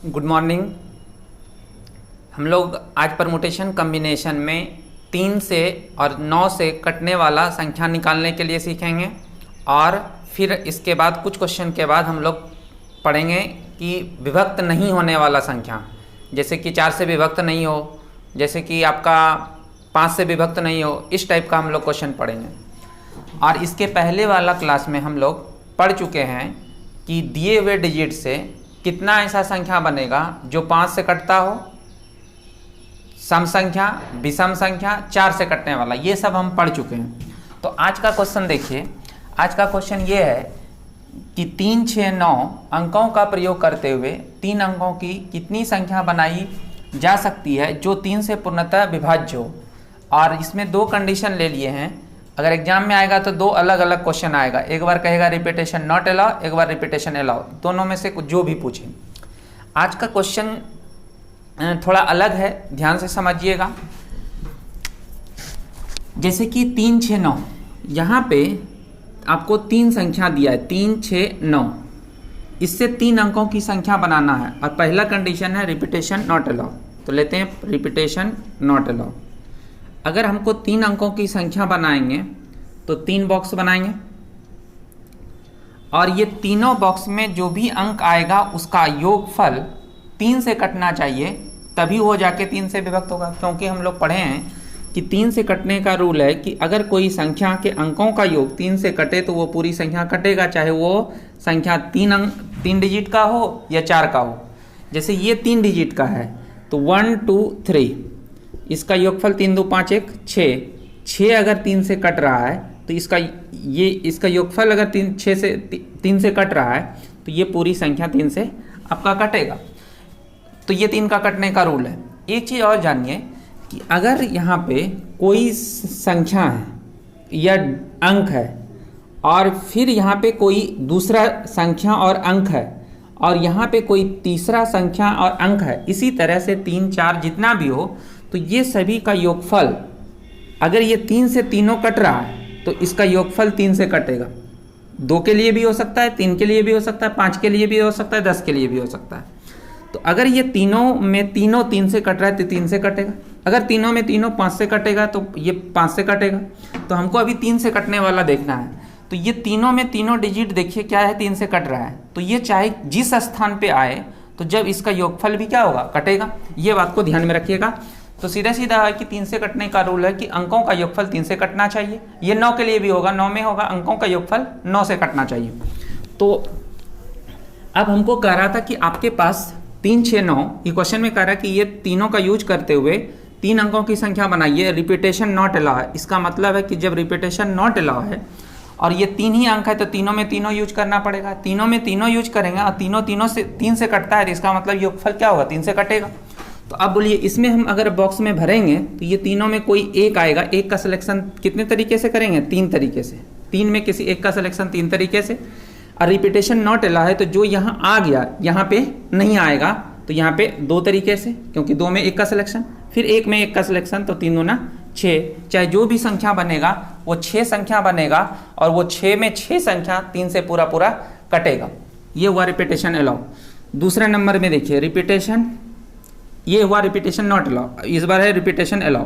Good morning. हम लोग आज परमुटेशन कम्बिनेशन में 3 से और 9 से कटने वाला संख्या निकालने के लिए सीखेंगे और फिर इसके बाद कुछ क्वेश्चन के बाद हम लोग पढ़ेंगे कि विभक्त नहीं होने वाला संख्या, जैसे कि 4 से विभक्त नहीं हो, जैसे कि आपका 5 से विभक्त नहीं हो, इस टाइप का हम लोग क्वेश्चन पढ़ेंगे। और इसके पहले वाला क्लास में हम लोग पढ़ चुके हैं कि दिए हुए डिजिट से कितना ऐसा संख्या बनेगा जो 5 से कटता हो, सम संख्या, विषम संख्या, 4 से कटने वाला, ये सब हम पढ़ चुके हैं। तो आज का क्वेश्चन देखिए। आज का क्वेश्चन ये है कि 3, 6, 9 अंकों का प्रयोग करते हुए 3 अंकों की कितनी संख्या बनाई जा सकती है जो 3 से पूर्णतः विभाज्य हो। और इसमें 2 कंडीशन ले लिए हैं। अगर एग्जाम में आएगा तो 2 अलग अलग क्वेश्चन आएगा, एक बार कहेगा रिपीटेशन नॉट अलाउ, एक बार रिपीटेशन अलाउ, दोनों में से जो भी पूछे। आज का क्वेश्चन थोड़ा अलग है, ध्यान से समझिएगा। जैसे कि 3, 6, 9, यहाँ पे आपको 3 संख्या दिया है, 3, 6, 9, इससे 3 अंकों की संख्या बनाना है और पहला कंडीशन है रिपीटेशन नॉट अलाउ। तो लेते हैं रिपीटेशन नॉट अलाउ। अगर हमको 3 अंकों की संख्या बनाएंगे तो 3 बॉक्स बनाएंगे और ये तीनों बॉक्स में जो भी अंक आएगा उसका योगफल 3 से कटना चाहिए, तभी वो जाके 3 से विभक्त होगा। क्योंकि हम लोग पढ़े हैं कि 3 से कटने का रूल है कि अगर कोई संख्या के अंकों का योग 3 से कटे तो वो पूरी संख्या कटेगा, चाहे वो संख्या 3 डिजिट का हो या 4 का हो। जैसे ये 3 डिजिट का है तो 1, 2, 3, इसका योगफल 3, 2, 5, 1, 6। 6 अगर 3 से कट रहा है तो इसका योगफल अगर 3 से कट रहा है तो ये पूरी संख्या 3 से आपका कटेगा। तो ये 3 का कटने का रूल है। एक चीज़ और जानिए कि अगर यहाँ पे कोई संख्या है या अंक है और फिर यहाँ पे कोई दूसरा संख्या और अंक है और यहाँ पे कोई तीसरा संख्या और अंक है, इसी तरह से 3, 4 जितना भी हो, तो ये सभी का योगफल अगर ये 3 से तीनों कट रहा है तो इसका योगफल 3 से कटेगा। 2 के लिए भी हो सकता है, 3 के लिए भी हो सकता है, 5 के लिए भी हो सकता है, 10 के लिए भी हो सकता है। तो अगर ये तीनों में तीनों 3 से कट रहा है तो 3 से कटेगा। अगर तीनों में तीनों 5 से कटेगा तो ये 5 से कटेगा। तो हमको अभी 3 से कटने वाला देखना है। तो ये तीनों में तीनों डिजिट देखिए क्या है, 3 से कट रहा है। तो ये चाहे जिस स्थान पे आए तो जब इसका योगफल भी क्या होगा, कटेगा। ये बात को ध्यान में रखिएगा। तो सीधा सीधा है कि 3 से कटने का रूल है कि अंकों का योगफल 3 से कटना चाहिए। ये 9 के लिए भी होगा, 9 में होगा अंकों का योगफल 9 से कटना चाहिए। तो अब हमको कह रहा था कि आपके पास 3, 6, 9, ये क्वेश्चन में कह रहा है कि ये तीनों का यूज करते हुए 3 अंकों की संख्या बनाइए। रिपीटेशन नॉट अलाउ है। इसका मतलब है कि जब रिपीटेशन नॉट अलाउ है और ये 3 ही अंक है तो तीनों में तीनों यूज करना पड़ेगा। तीनों में तीनों यूज करेंगे और तीनों से 3 से कटता है तो इसका मतलब योगफल क्या होगा, 3 से कटेगा। तो अब बोलिए इसमें हम अगर बॉक्स में भरेंगे तो ये तीनों में कोई एक आएगा। एक का सिलेक्शन कितने तरीके से करेंगे, 3 तरीके से। 3 में किसी एक का सिलेक्शन 3 तरीके से। और रिपीटेशन नॉट अलाउ है तो जो यहाँ आ गया यहाँ पे नहीं आएगा, तो यहाँ पे 2 तरीके से, क्योंकि 2 में 1 का सिलेक्शन, फिर 1 में 1 का सिलेक्शन, तो 3 दूना 6। चाहे जो भी संख्या बनेगा वो 6 संख्या बनेगा और वो 6 में 6 संख्या 3 से पूरा पूरा कटेगा। ये हुआ रिपीटेशन अलाउ। दूसरे नंबर में देखिए रिपीटेशन, ये हुआ रिपीटेशन नॉट अलाउ। इस बार है रिपीटेशन अलाउ।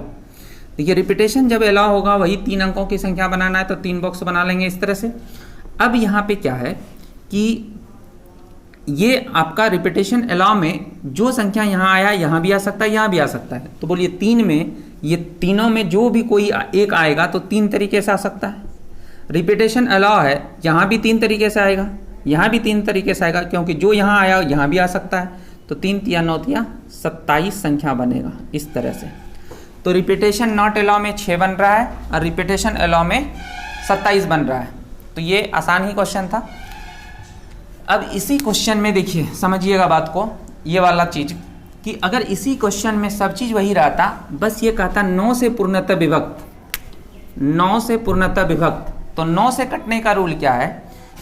देखिए रिपीटेशन जब अलाउ होगा वही 3 अंकों की संख्या बनाना है तो 3 बॉक्स बना लेंगे इस तरह से। अब यहाँ पे क्या है कि ये आपका रिपीटेशन अलाउ में जो संख्या यहाँ आया यहाँ भी आ सकता है, यहाँ भी आ सकता है। तो बोलिए 3 में ये तीनों में जो भी कोई एक आएगा तो 3 तरीके से आ सकता है। रिपीटेशन अलाउ है, यहाँ भी 3 तरीके से आएगा, यहाँ भी 3 तरीके से आएगा, क्योंकि जो यहाँ आया यहाँ भी आ सकता है। तो 3 तिया 9 तिया 27 संख्या बनेगा इस तरह से। तो रिपीटेशन नॉट अलाउ में 6 बन रहा है और रिपीटेशन अलाउ में 27 बन रहा है। तो ये आसान ही क्वेश्चन था। अब इसी क्वेश्चन में देखिए, समझिएगा बात को, ये वाला चीज कि अगर इसी क्वेश्चन में सब चीज वही रहता, बस ये कहता 9 से पूर्णतः विभक्त, 9 से पूर्णतः विभक्त, तो 9 से कटने का रूल क्या है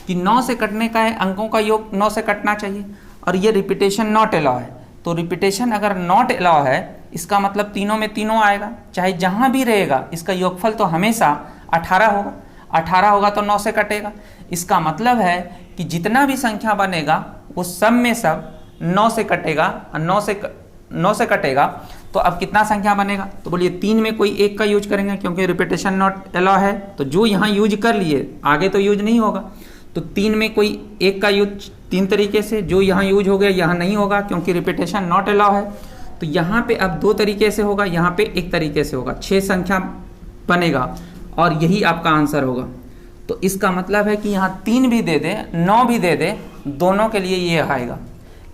कि 9 से कटने का है अंकों का योग 9 से कटना चाहिए। और ये रिपीटेशन नॉट अलाउ है, तो रिपीटेशन अगर नॉट अलाउ है इसका मतलब तीनों में तीनों आएगा, चाहे जहां भी रहेगा इसका योगफल तो हमेशा 18 होगा। 18 होगा तो 9 से कटेगा। इसका मतलब है कि जितना भी संख्या बनेगा वो सब में सब 9 से कटेगा, 9 से कटेगा तो अब कितना संख्या बनेगा? तो बोलिए 3 में कोई एक का यूज करेंगे क्योंकि रिपीटेशन नॉट अलाउ है, तो जो यहाँ यूज कर लिए आगे तो यूज नहीं होगा। तो 3 में कोई एक का यूज 3 तरीके से, जो यहाँ यूज हो गया यहाँ नहीं होगा क्योंकि रिपीटेशन नॉट अलाउ है। तो यहाँ पे अब 2 तरीके से होगा, यहाँ पे एक तरीके से होगा, 6 संख्या बनेगा और यही आपका आंसर होगा। तो इसका मतलब है कि यहाँ 3 भी दे दे 9 भी दे दे, दोनों के लिए ये आएगा।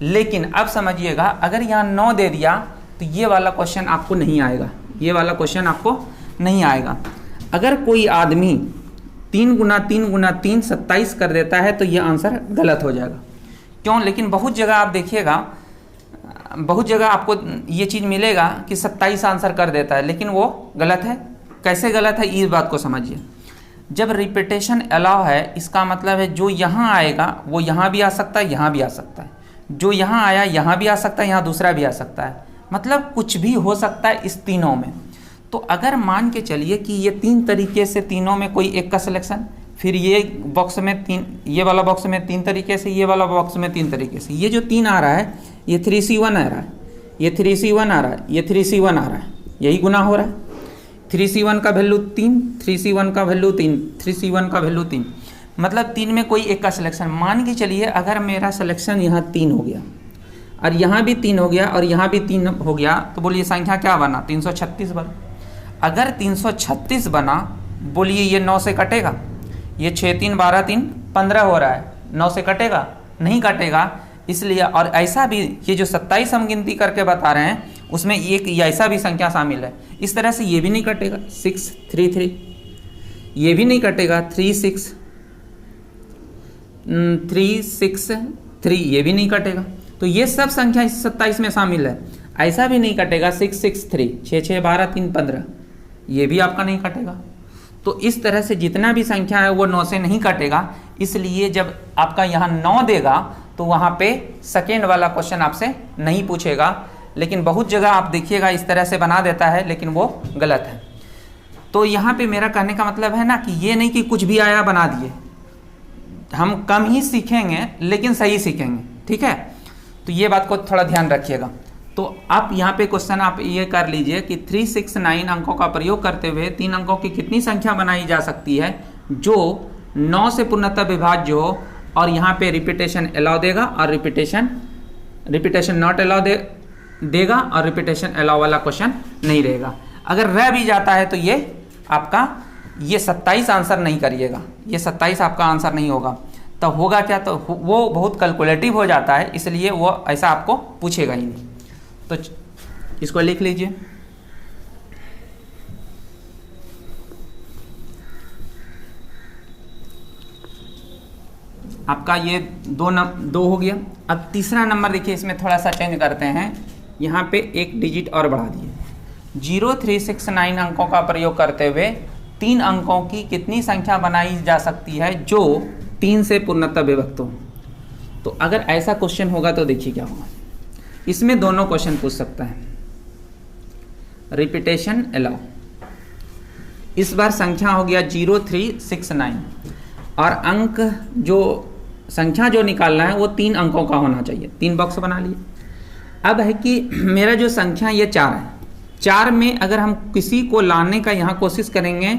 लेकिन अब समझिएगा, अगर यहाँ 9 दे दिया तो ये वाला क्वेश्चन आपको नहीं आएगा, ये वाला क्वेश्चन आपको नहीं आएगा। अगर कोई आदमी 3 गुना 3 गुना 3 27 कर देता है तो ये आंसर गलत हो जाएगा। क्यों? लेकिन बहुत जगह आप देखिएगा, बहुत जगह आपको ये चीज़ मिलेगा कि 27 आंसर कर देता है, लेकिन वो गलत है। कैसे गलत है इस बात को समझिए। जब रिपीटेशन अलाउ है, इसका मतलब है जो यहाँ आएगा वो यहाँ भी आ सकता है, यहाँ भी आ सकता है, जो यहाँ आया यहाँ भी आ सकता है, यहाँ दूसरा भी आ सकता है, मतलब कुछ भी हो सकता है इस तीनों में। तो अगर मान के चलिए कि ये 3 तरीके से तीनों में कोई एक का सिलेक्शन, फिर ये बॉक्स में 3, ये वाला बॉक्स में 3 तरीके से, ये वाला बॉक्स में 3 तरीके से, ये जो 3 आ रहा है ये 3C1 आ रहा है, ये 3C1 आ रहा है, ये 3C1 आ रहा है, यही गुना हो रहा है। 3C1 का वैल्यू 3, 3C1 का वैल्यू 3, 3C1 का वैल्यू 3, मतलब 3 में कोई एक का सिलेक्शन। मान के चलिए अगर मेरा सिलेक्शन यहाँ 3 हो गया और यहाँ भी 3 हो गया और यहाँ भी 3 हो गया, तो बोलिए संख्या क्या बना? 336 बना। अगर 336 बना, बोलिए ये 9 से कटेगा? ये 6 3 12 3 15 हो रहा है, 9 से कटेगा? नहीं कटेगा। इसलिए और ऐसा भी, ये जो 27 हम गिनती करके बता रहे हैं उसमें एक ऐसा भी संख्या शामिल है। इस तरह से ये भी नहीं कटेगा 6 3 3, ये भी नहीं कटेगा 3 6 3, ये भी नहीं कटेगा। तो ये सब संख्या इस 27 में शामिल है। ऐसा भी नहीं कटेगा 6 6 3, 6 6 12 3 15, ये भी आपका नहीं कटेगा। तो इस तरह से जितना भी संख्या है वो 9 से नहीं कटेगा। इसलिए जब आपका यहाँ 9 देगा तो वहाँ पे सेकेंड वाला क्वेश्चन आपसे नहीं पूछेगा। लेकिन बहुत जगह आप देखिएगा इस तरह से बना देता है, लेकिन वो गलत है। तो यहाँ पे मेरा कहने का मतलब है ना कि ये नहीं कि कुछ भी आया बना दिए, हम कम ही सीखेंगे लेकिन सही सीखेंगे, ठीक है। तो ये बात को थोड़ा ध्यान रखिएगा। तो आप यहाँ पे क्वेश्चन आप ये कर लीजिए कि 369 अंकों का प्रयोग करते हुए 3 अंकों की कितनी संख्या बनाई जा सकती है जो 9 से पूर्णतः विभाज्य हो और यहाँ पे रिपीटेशन अलाउ देगा और रिपीटेशन नॉट अलाउ देगा और रिपीटेशन अलाउ वाला क्वेश्चन नहीं रहेगा। अगर रह भी जाता है तो ये आपका ये 27 आंसर नहीं करिएगा, ये 27 आपका आंसर नहीं होगा। तो होगा क्या? तो वो बहुत कैलकुलेटिव हो जाता है, इसलिए वो ऐसा आपको पूछेगा ही नहीं। तो इसको लिख लीजिए। आपका ये दो हो गया। अब तीसरा नंबर देखिए, इसमें थोड़ा सा चेंज करते हैं, यहाँ पे एक डिजिट और बढ़ा दिए। 0369 अंकों का प्रयोग करते हुए 3 अंकों की कितनी संख्या बनाई जा सकती है जो 3 से पूर्णतः विभक्त हो। तो अगर ऐसा क्वेश्चन होगा तो देखिए क्या होगा। इसमें दोनों क्वेश्चन पूछ सकता है। रिपीटेशन अलाउ, इस बार संख्या हो गया 0369 और अंक जो संख्या जो निकालना है वो 3 अंकों का होना चाहिए। 3 बॉक्स बना लिए। अब है कि मेरा जो संख्या ये 4 है, 4 में अगर हम किसी को लाने का यहाँ कोशिश करेंगे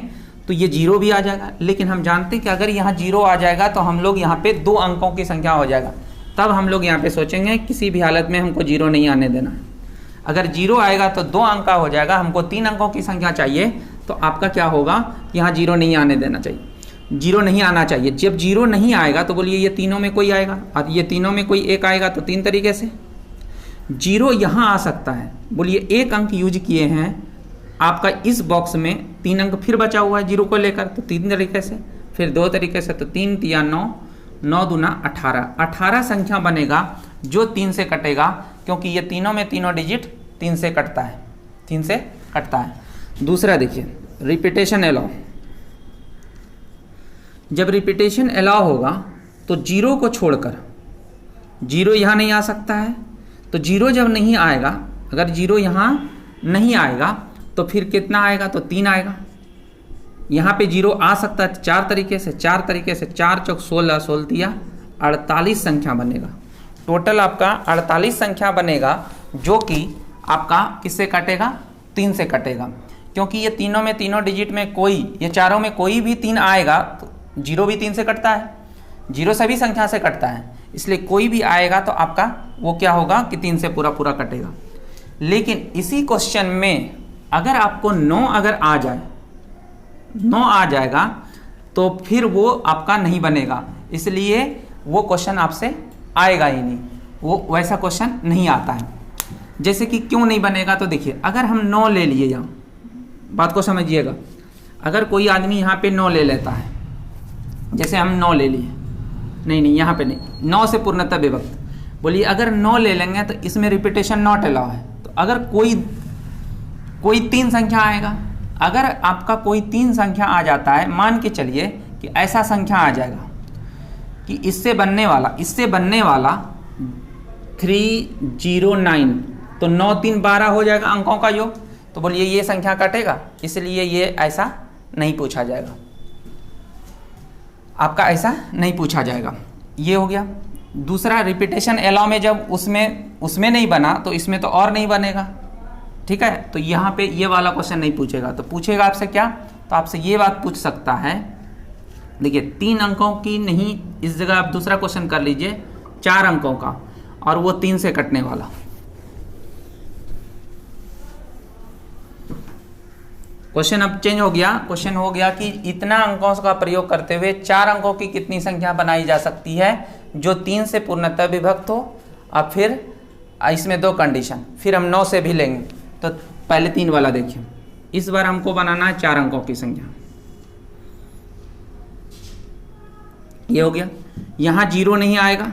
तो ये 0 भी आ जाएगा। लेकिन हम जानते हैं कि अगर यहाँ 0 आ जाएगा तो हम लोग यहाँ पे 2 अंकों की संख्या हो जाएगा। तब हम लोग यहाँ पे सोचेंगे किसी भी हालत में हमको 0 नहीं आने देना। अगर 0 आएगा तो 2 अंक का हो जाएगा, हमको 3 अंकों की संख्या चाहिए, तो आपका क्या होगा, यहाँ 0 नहीं आने देना चाहिए, 0 नहीं आना चाहिए। जब 0 नहीं आएगा तो बोलिए ये तीनों में कोई आएगा और ये तीनों में कोई एक आएगा, तो 3 तरीके से 0 यहाँ आ सकता है। बोलिए 1 अंक यूज किए हैं आपका इस बॉक्स में, 3 अंक फिर बचा हुआ है 0 को लेकर, तो 3 तरीके से, फिर 2 तरीके से, तो 3 तिया 9, 9 दूना 18, 18 संख्या बनेगा जो 3 से कटेगा, क्योंकि ये तीनों में तीनों डिजिट 3 से कटता है, 3 से कटता है। दूसरा देखिए, रिपीटेशन अलाउ। जब रिपीटेशन अलाउ होगा तो 0 को छोड़कर 0 यहाँ नहीं आ सकता है। तो 0 जब नहीं आएगा, अगर 0 यहाँ नहीं आएगा तो फिर कितना आएगा, तो 3 आएगा। यहाँ पे 0 आ सकता है 4 तरीके से, 4 तरीके से, 4 चौक 16, 16 तिया 48 संख्या बनेगा। टोटल आपका 48 संख्या बनेगा, जो कि आपका किससे कटेगा, 3 से कटेगा, क्योंकि ये तीनों में, तीनों डिजिट में कोई, ये चारों में कोई भी 3 आएगा तो 0 भी 3 से कटता है, 0 सभी संख्या से कटता है, इसलिए कोई भी आएगा तो आपका वो क्या होगा कि 3 से पूरा पूरा कटेगा। लेकिन इसी क्वेश्चन में अगर आपको 9 अगर आ जाए, 9 आ जाएगा तो फिर वो आपका नहीं बनेगा, इसलिए वो क्वेश्चन आपसे आएगा ही नहीं, वो वैसा क्वेश्चन नहीं आता है। जैसे कि क्यों नहीं बनेगा, तो देखिए अगर हम 9 ले लिए, यहाँ बात को समझिएगा, अगर कोई आदमी यहाँ पे 9 ले लेता है, जैसे हम 9 ले लिए, नहीं यहाँ पे नहीं, 9 से पूर्णतः विभक्त, बोलिए अगर 9 ले लेंगे तो इसमें रिपीटेशन नॉट अलाउ है। तो अगर कोई 3 संख्या आएगा, अगर आपका कोई 3 संख्या आ जाता है, मान के चलिए कि ऐसा संख्या आ जाएगा कि इससे बनने वाला 309, तो 9 3 12 हो जाएगा अंकों का योग, तो बोलिए ये संख्या कटेगा, इसलिए ये ऐसा नहीं पूछा जाएगा, आपका ऐसा नहीं पूछा जाएगा। ये हो गया। दूसरा, रिपीटेशन अलाउ में जब उसमें नहीं बना तो इसमें तो और नहीं बनेगा, ठीक है, तो यहाँ पे ये वाला क्वेश्चन नहीं पूछेगा। तो पूछेगा आपसे क्या, तो आपसे ये बात पूछ सकता है, देखिए 3 अंकों की नहीं, इस जगह आप दूसरा क्वेश्चन कर लीजिए 4 अंकों का, और वो 3 से कटने वाला। क्वेश्चन अब चेंज हो गया, क्वेश्चन हो गया कि इतना अंकों का प्रयोग करते हुए 4 अंकों की कितनी संख्या बनाई जा सकती है जो 3 से पूर्णतः विभक्त हो। अब फिर इसमें 2 कंडीशन, फिर हम 9 से भी लेंगे, तो पहले 3 वाला देखिए, इस बार हमको बनाना है 4 अंकों की संख्या। ये हो गया। यहाँ 0 नहीं आएगा,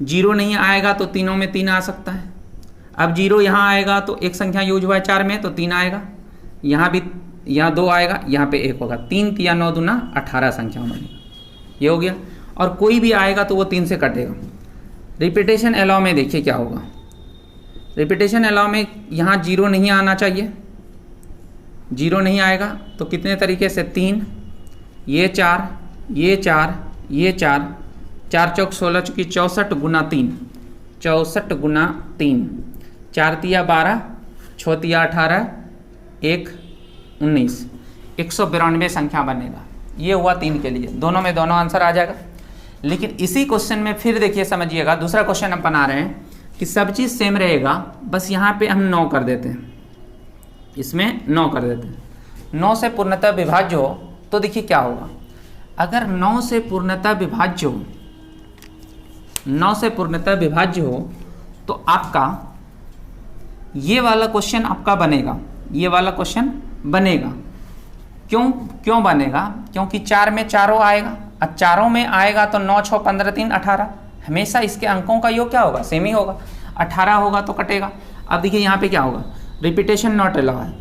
0 नहीं आएगा तो तीनों में 3 आ सकता है। अब 0 यहाँ आएगा तो एक संख्या यूज हुआ है 4 में, तो 3 आएगा, यहाँ भी, यहाँ 2 आएगा, यहाँ पे 1 होगा, 3 या 9 दूना 18 संख्या बनेगा। ये हो गया। और कोई भी आएगा तो वो 3 से कटेगा। रिपीटेशन अलाउ में देखिए क्या होगा, रिपीटेशन अलाउ में यहाँ 0 नहीं आना चाहिए, 0 नहीं आएगा तो कितने तरीके से, 3, ये 4, ये 4, ये 4, 4 चौक 16 चुकी 64 गुना 3, 64 गुना 3, 4 तिया 12, 6 तिया 18, 1 19, 192 संख्या बनेगा। ये हुआ 3 के लिए, दोनों में दोनों आंसर आ जाएगा। लेकिन इसी क्वेश्चन में फिर देखिए, समझिएगा, दूसरा क्वेश्चन हम बना रहे हैं कि सब चीज़ सेम रहेगा, बस यहाँ पे हम 9 कर देते हैं, इसमें 9 कर देते हैं। 9 से पूर्णतः विभाज्य हो तो देखिए क्या होगा, अगर 9 से पूर्णतः विभाज्य हो, 9 से पूर्णतः विभाज्य हो तो आपका ये वाला क्वेश्चन आपका बनेगा, ये वाला क्वेश्चन बनेगा। क्यों बनेगा, क्योंकि 4 में चारों आएगा, अब चारों में आएगा तो 9 6 15 3 18, हमेशा इसके अंकों का योग क्या होगा, सेम ही होगा, 18 होगा तो कटेगा। अब देखिए यहाँ पे क्या होगा, रिपीटेशन नॉट अलाउ है,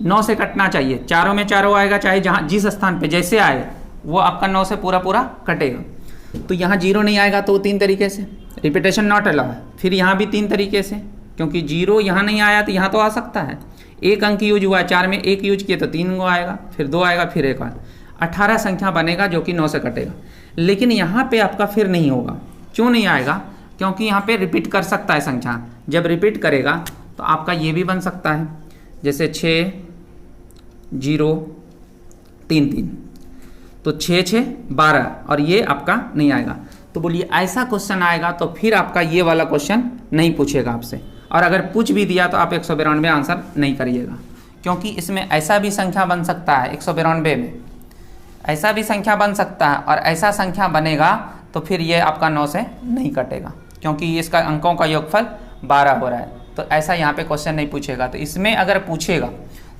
9 से कटना चाहिए, चारों में चारों आएगा, चाहे जहाँ जिस स्थान पे जैसे आए वो आपका 9 से पूरा पूरा कटेगा। तो यहाँ 0 नहीं आएगा तो 3 तरीके से, रिपीटेशन नॉट अलाउ है। फिर यहाँ भी 3 तरीके से, क्योंकि 0 यहाँ नहीं आया तो यहाँ तो आ सकता है, 1 अंक यूज हुआ है, 4 में 1 यूज किए तो 3 गो आएगा, फिर 2 आएगा, फिर 1 आएगा, 18 संख्या बनेगा जो कि 9 से कटेगा। लेकिन यहाँ पे आपका फिर नहीं होगा। क्यों नहीं आएगा, क्योंकि यहाँ पे रिपीट कर सकता है संख्या, जब रिपीट करेगा तो आपका ये भी बन सकता है, जैसे 6 0 3 3, तो 6 6 12, और ये आपका नहीं आएगा। तो बोलिए ऐसा क्वेश्चन आएगा तो फिर आपका ये वाला क्वेश्चन नहीं पूछेगा आपसे, और अगर पूछ भी दिया तो आप 192 आंसर नहीं करिएगा, क्योंकि इसमें ऐसा भी संख्या बन सकता है, 192 में ऐसा भी संख्या बन सकता है, और ऐसा संख्या बनेगा तो फिर ये आपका 9 से नहीं कटेगा, क्योंकि इसका अंकों का योगफल 12 हो रहा है। तो ऐसा यहाँ पे क्वेश्चन नहीं पूछेगा। तो इसमें अगर पूछेगा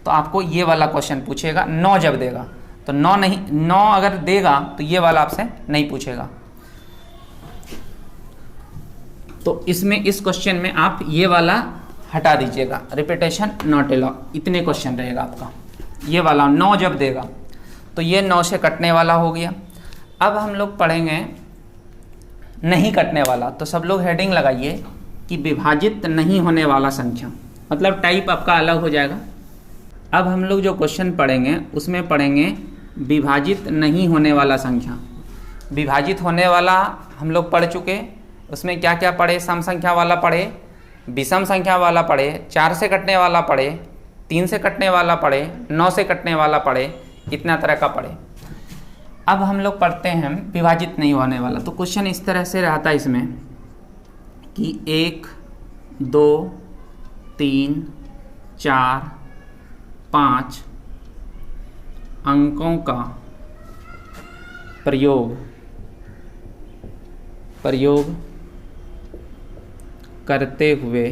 तो आपको ये वाला क्वेश्चन पूछेगा, 9 जब देगा तो 9 नहीं, 9 अगर देगा तो ये वाला आपसे नहीं पूछेगा। तो इसमें इस क्वेश्चन में आप ये वाला हटा दीजिएगा, रिपीटेशन नॉट अलाउ, इतने क्वेश्चन रहेगा आपका। ये वाला 9 जब देगा तो ये 9 से कटने वाला हो गया। अब हम लोग पढ़ेंगे नहीं कटने वाला। तो सब लोग हेडिंग लगाइए कि विभाजित नहीं होने वाला संख्या, मतलब टाइप आपका अलग हो जाएगा। अब हम लोग जो क्वेश्चन पढ़ेंगे उसमें पढ़ेंगे विभाजित नहीं होने वाला संख्या। विभाजित होने वाला हम लोग पढ़ चुके, उसमें क्या क्या पढ़े, सम संख्या वाला पढ़े, विषम संख्या वाला पढ़े, 4 से कटने वाला पढ़े, 3 से कटने वाला पढ़े, 9 से कटने वाला पढ़े, इतना तरह का पढ़े। अब हम लोग पढ़ते हैं विभाजित नहीं होने वाला। तो क्वेश्चन इस तरह से रहता है इसमें कि 1 2 3 4 5 अंकों का प्रयोग करते हुए,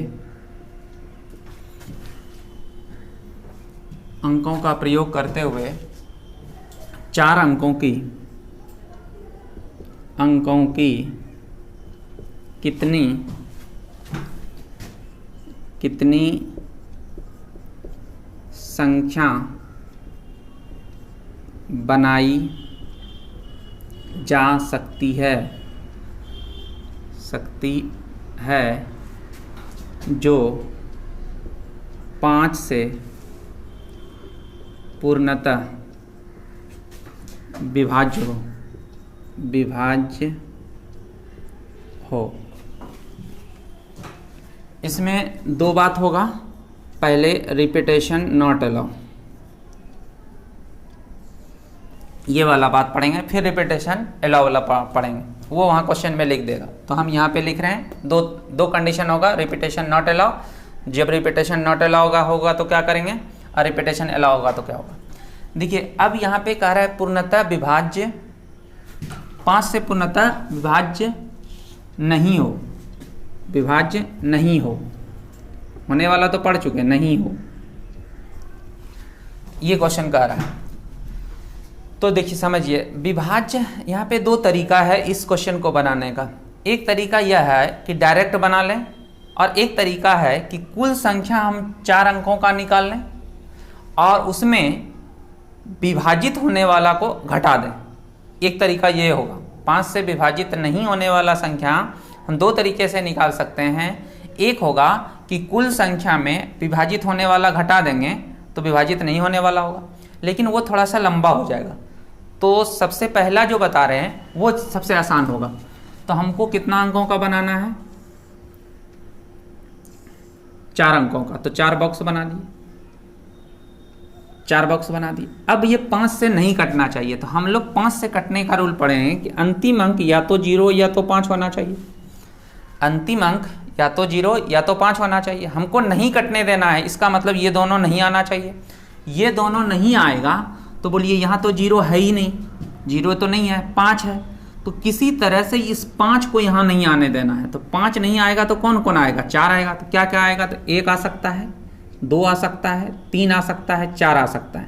अंकों का प्रयोग करते हुए 4 अंकों की कितनी संख्या बनाई जा सकती है जो 5 से पूर्णतः विभाज्य हो। इसमें 2 बात होगा। पहले रिपीटेशन नॉट अलाउ, ये वाला बात पढ़ेंगे, फिर रिपीटेशन अलाउ वाला पढ़ेंगे, वो वहाँ क्वेश्चन में लिख देगा। तो हम यहाँ पे लिख रहे हैं दो कंडीशन होगा, रिपीटेशन नॉट अलाउ। जब रिपीटेशन नॉट अलाउ होगा तो क्या करेंगे, और रिपीटेशन अलाउ होगा तो क्या होगा। देखिए अब यहाँ पे कह रहा है पूर्णतः विभाज्य, 5 से पूर्णतः विभाज्य नहीं हो, विभाज्य नहीं हो, होने वाला तो पढ़ चुके, नहीं हो, ये क्वेश्चन कह रहा है। तो देखिए समझिए, विभाज्य यहाँ पे 2 तरीका है इस क्वेश्चन को बनाने का। एक तरीका यह है कि डायरेक्ट बना लें, और एक तरीका है कि कुल संख्या हम 4 अंकों का निकाल लें और उसमें विभाजित होने वाला को घटा दें। एक तरीका ये होगा। 5 से विभाजित नहीं होने वाला संख्या हम 2 तरीके से निकाल सकते हैं। एक होगा कि कुल संख्या में विभाजित होने वाला घटा देंगे तो विभाजित नहीं होने वाला होगा, लेकिन वो थोड़ा सा लंबा हो जाएगा। तो सबसे पहला जो बता रहे हैं वो सबसे आसान होगा। तो हमको कितना अंकों का बनाना है, 4 अंकों का। तो 4 बॉक्स बना दिए, 4 बॉक्स बना दिए। अब ये 5 से नहीं कटना चाहिए, तो हम लोग 5 से कटने का रूल पढ़े हैं कि अंतिम अंक या तो 0 या तो 5 होना चाहिए। अंतिम अंक या तो 0 या तो 5 होना चाहिए। हमको नहीं कटने देना है, इसका मतलब ये दोनों नहीं आना चाहिए। ये दोनों नहीं आएगा तो बोलिए यहाँ तो 0 है ही नहीं, 0 तो नहीं है, 5 है। तो किसी तरह से इस 5 को यहाँ नहीं आने देना है। तो 5 नहीं आएगा तो कौन कौन आएगा, 4 आएगा। तो क्या क्या आएगा, तो 1 आ सकता है, 2 आ सकता है, 3 आ सकता है, 4 आ सकता है।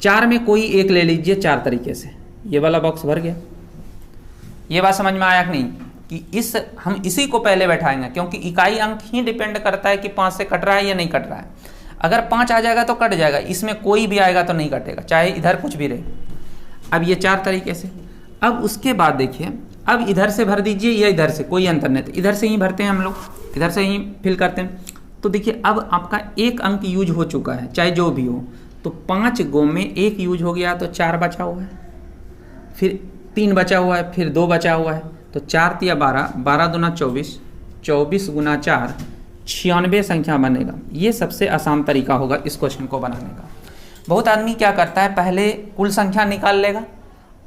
4 में कोई एक ले लीजिए 4 तरीके से। ये वाला बॉक्स भर गया। ये बात समझ में आया कि नहीं, कि हम इसी को पहले बैठाएंगे, क्योंकि इकाई अंक ही डिपेंड करता है कि 5 से कट रहा है या नहीं कट रहा है। अगर 5 आ जाएगा तो कट जाएगा, इसमें कोई भी आएगा तो नहीं कटेगा, चाहे इधर कुछ भी रहे। अब ये 4 तरीके से। अब उसके बाद देखिए, अब इधर से भर दीजिए या इधर से, कोई अंतर नहीं। तो इधर से ही भरते हैं हम लोग, इधर से ही फिल करते हैं। तो देखिए अब आपका 1 अंक यूज हो चुका है, चाहे जो भी हो। तो 5 गो में 1 यूज हो गया तो 4 बचा हुआ है, फिर 3 बचा हुआ है, फिर 2 बचा हुआ है। तो 4 तिया 12, 12 दूना 24, 24 गुना 4, 96 संख्या बनेगा। ये सबसे आसान तरीका होगा इस क्वेश्चन को बनाने का। बहुत आदमी क्या करता है, पहले कुल संख्या निकाल लेगा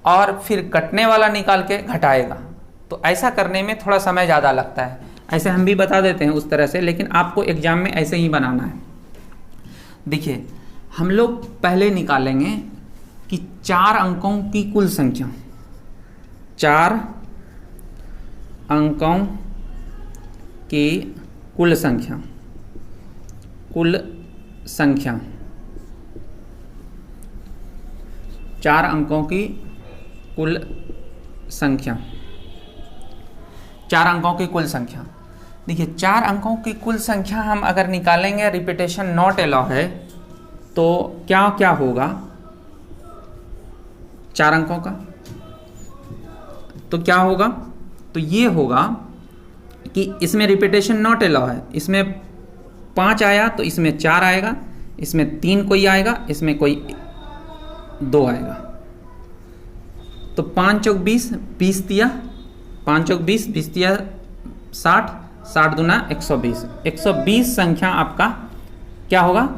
और फिर कटने वाला निकाल के घटाएगा। तो ऐसा करने में थोड़ा समय ज़्यादा लगता है। ऐसे हम भी बता देते हैं उस तरह से, लेकिन आपको एग्जाम में ऐसे ही बनाना है। देखिए हम लोग पहले निकालेंगे कि 4 अंकों की कुल संख्या, 4 अंकों की कुल संख्या, कुल संख्या 4 अंकों की कुल संख्या, 4 अंकों की कुल संख्या। देखिए 4 अंकों की कुल संख्या हम अगर निकालेंगे, रिपीटेशन नॉट अलाउ है, तो क्या क्या होगा 4 अंकों का, तो क्या होगा, तो ये होगा कि इसमें रिपीटेशन नॉट अलाउ है। इसमें 5 आया तो इसमें 4 आएगा, इसमें 3 कोई आएगा, इसमें कोई 2 आएगा। तो 5 चौक 20, 20 तिया 5 चौक 20, 20 तिया 60, 60 दूना 120, 120 संख्या आपका क्या होगा,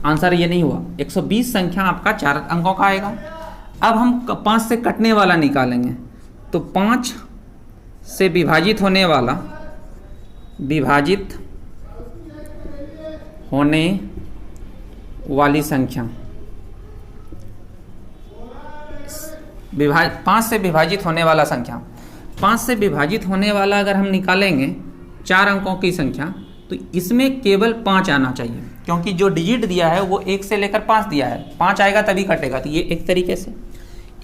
आंसर ये नहीं हुआ, 120 संख्या आपका 4 अंकों का आएगा। अब हम 5 से कटने वाला निकालेंगे, तो 5 से विभाजित होने वाला, विभाजित होने वाली संख्या, 5 से विभाजित होने वाला संख्या, 5 से विभाजित होने वाला अगर हम निकालेंगे 4 अंकों की संख्या, तो इसमें केवल 5 आना चाहिए, क्योंकि जो डिजिट दिया है वो 1 से लेकर 5 दिया है, 5 आएगा तभी कटेगा। तो ये एक तरीके से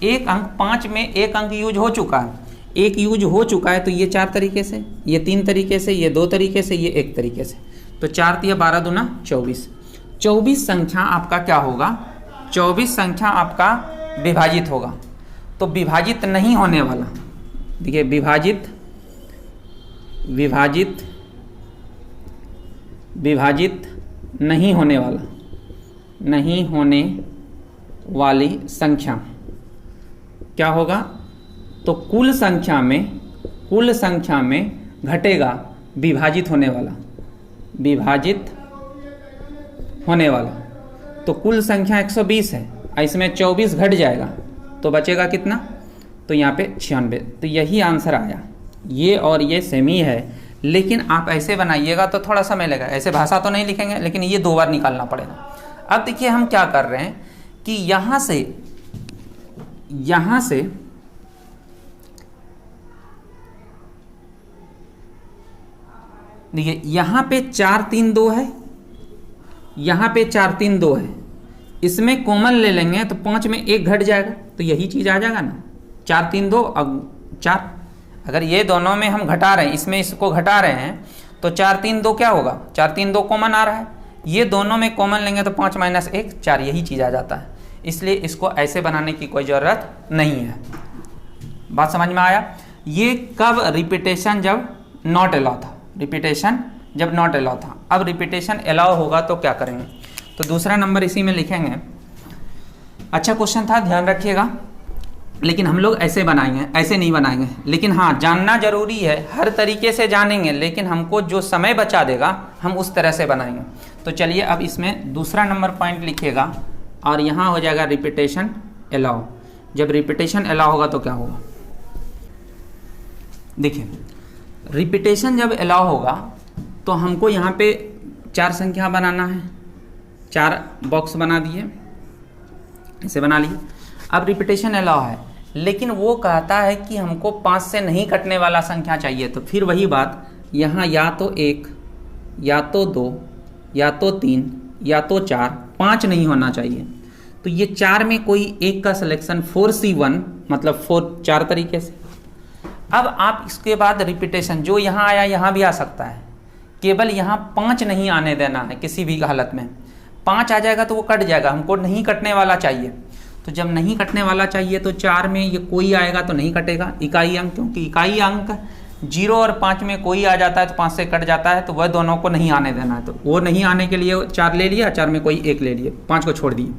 एक अंक, 5 में एक अंक यूज हो चुका है, एक यूज हो चुका है, तो ये 4 तरीके से, ये 3 तरीके से, ये 2 तरीके से, ये 1 तरीके से। तो 4 या 12 दूना 24, 24 संख्या आपका क्या होगा, 24 संख्या आपका विभाजित होगा। तो विभाजित नहीं होने वाला, देखिए विभाजित नहीं होने वाला, नहीं होने वाली संख्या क्या होगा, तो कुल संख्या में घटेगा विभाजित होने वाला, विभाजित होने वाला। तो कुल संख्या 120 है, इसमें 24 घट जाएगा तो बचेगा कितना, तो यहाँ पे 96। तो यही आंसर आया। ये और ये सेम ही है, लेकिन आप ऐसे बनाइएगा तो थोड़ा समय लगेगा, ऐसे भाषा तो नहीं लिखेंगे, लेकिन ये 2 बार निकालना पड़ेगा। अब देखिए हम क्या कर रहे हैं कि यहाँ से देखिए यहाँ पे 4 3 2 है, यहाँ पे 4 3 2 है, इसमें कॉमन ले लेंगे तो 5 में 1 घट जाएगा, तो यही चीज़ आ जाएगा ना, 4 3 2 अब 4। अगर ये दोनों में हम घटा रहे हैं, इसमें इसको घटा रहे हैं, तो 4 3 2 क्या होगा, 4 3 2 कॉमन आ रहा है, ये दोनों में कॉमन लेंगे तो 5 - 1 4, यही चीज़ आ जाता है। इसलिए इसको ऐसे बनाने की कोई ज़रूरत नहीं है। बात समझ में आया। ये कब रिपीटेशन जब नॉट अलाउ था, रिपीटेशन जब नॉट अलाउ था। अब रिपीटेशन अलाउ होगा तो क्या करेंगे, तो दूसरा नंबर इसी में लिखेंगे। अच्छा क्वेश्चन था, ध्यान रखिएगा, लेकिन हम लोग ऐसे बनाएंगे, ऐसे नहीं बनाएंगे। लेकिन हाँ, जानना जरूरी है, हर तरीके से जानेंगे, लेकिन हमको जो समय बचा देगा हम उस तरह से बनाएंगे। तो चलिए अब इसमें दूसरा नंबर पॉइंट लिखिएगा और यहाँ हो जाएगा रिपीटेशन अलाउ। जब रिपीटेशन अलाउ होगा तो क्या होगा, देखिए रिपीटेशन जब अलाउ होगा तो हमको यहाँ पे 4 संख्या बनाना है, 4 बॉक्स बना दिए, ऐसे बना लिए। अब रिपीटेशन अलाउ है, लेकिन वो कहता है कि हमको 5 से नहीं कटने वाला संख्या चाहिए। तो फिर वही बात, यहाँ या तो 1 या तो 2 या तो 3 या तो 4, 5 नहीं होना चाहिए। तो ये 4 में कोई एक का सिलेक्शन 4C1 मतलब 4 तरीके से। अब आप इसके बाद रिपीटेशन जो यहाँ आया यहाँ भी आ सकता है, केवल यहाँ 5 नहीं आने देना है किसी भी हालत में। 5 आ जाएगा तो वो कट जाएगा, हमको नहीं कटने वाला चाहिए। तो जब नहीं कटने वाला चाहिए तो 4 में ये कोई आएगा तो नहीं कटेगा, इकाई अंक, क्योंकि इकाई अंक 0 और 5 में कोई आ जाता है तो 5 से कट जाता है, तो वह दोनों को नहीं आने देना है। तो वो नहीं आने के लिए 4 ले लिया, 4 में कोई 1 ले लिए, 5 को छोड़ दिए।